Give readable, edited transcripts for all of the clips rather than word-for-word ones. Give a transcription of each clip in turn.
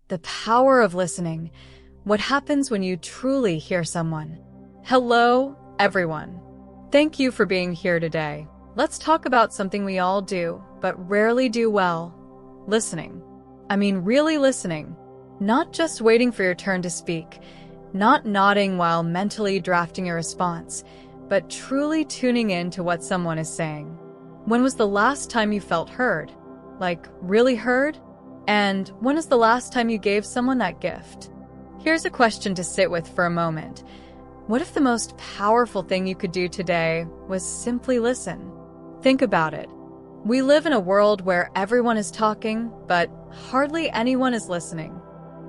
the power of listening. What happens when you truly hear someone? Hello, everyone. Thank you for being here today. Let's talk about something we all do, but rarely do well. Listening. I mean, really listening. Not just waiting for your turn to speak, not nodding while mentally drafting a response, but truly tuning in to what someone is saying. When was the last time you felt heard? Like, really heard? And when is the last time you gave someone that gift? Here's a question to sit with for a moment. What if the most powerful thing you could do today was simply listen? Think about it. We live in a world where everyone is talking, but hardly anyone is listening.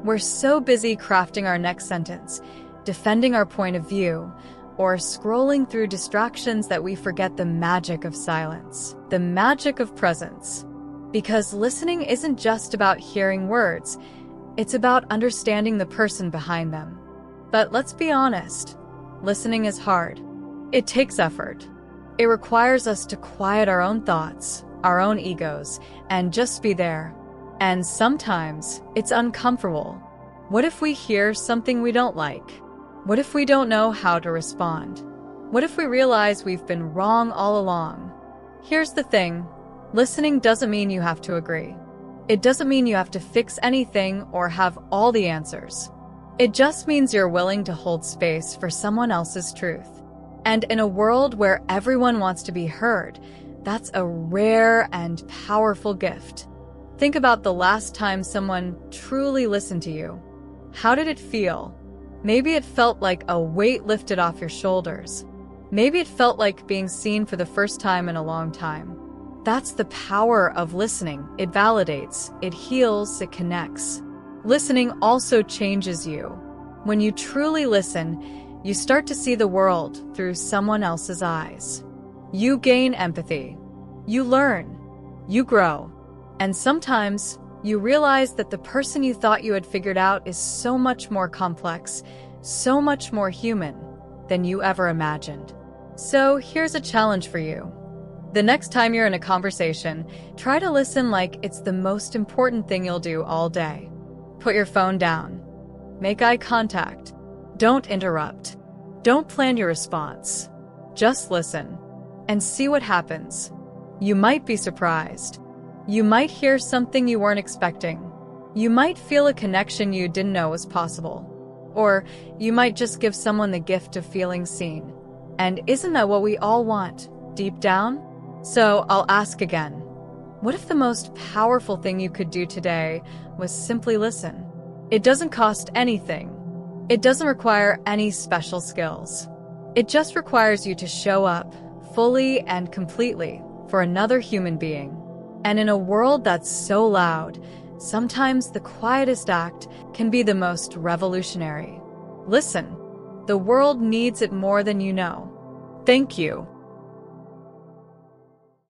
We're so busy crafting our next sentence, defending our point of view, or scrolling through distractions that we forget the magic of silence, the magic of presence. Because listening isn't just about hearing words, it's about understanding the person behind them. But let's be honest, listening is hard. It takes effort. It requires us to quiet our own thoughts, our own egos, and just be there. And sometimes it's uncomfortable. What if we hear something we don't like? What if we don't know how to respond? What if we realize we've been wrong all along? Here's the thing. Listening doesn't mean you have to agree. It doesn't mean you have to fix anything or have all the answers. It just means you're willing to hold space for someone else's truth. And in a world where everyone wants to be heard, that's a rare and powerful gift. Think about the last time someone truly listened to you. How did it feel? Maybe it felt like a weight lifted off your shoulders. Maybe it felt like being seen for the first time in a long time. That's the power of listening. It validates, it heals, it connects. Listening also changes you. When you truly listen, you start to see the world through someone else's eyes. You gain empathy. You learn. You grow. And sometimes you realize that the person you thought you had figured out is so much more complex, so much more human than you ever imagined. So here's a challenge for you. The next time you're in a conversation, try to listen like it's the most important thing you'll do all day. Put your phone down. Make eye contact. Don't interrupt. Don't plan your response. Just listen and see what happens. You might be surprised. You might hear something you weren't expecting. You might feel a connection you didn't know was possible. Or you might just give someone the gift of feeling seen. And isn't that what we all want, deep down? So I'll ask again. What if the most powerful thing you could do today was simply listen? It doesn't cost anything. It doesn't require any special skills. It just requires you to show up fully and completely for another human being. And in a world that's so loud, sometimes the quietest act can be the most revolutionary. Listen, the world needs it more than you know. Thank you.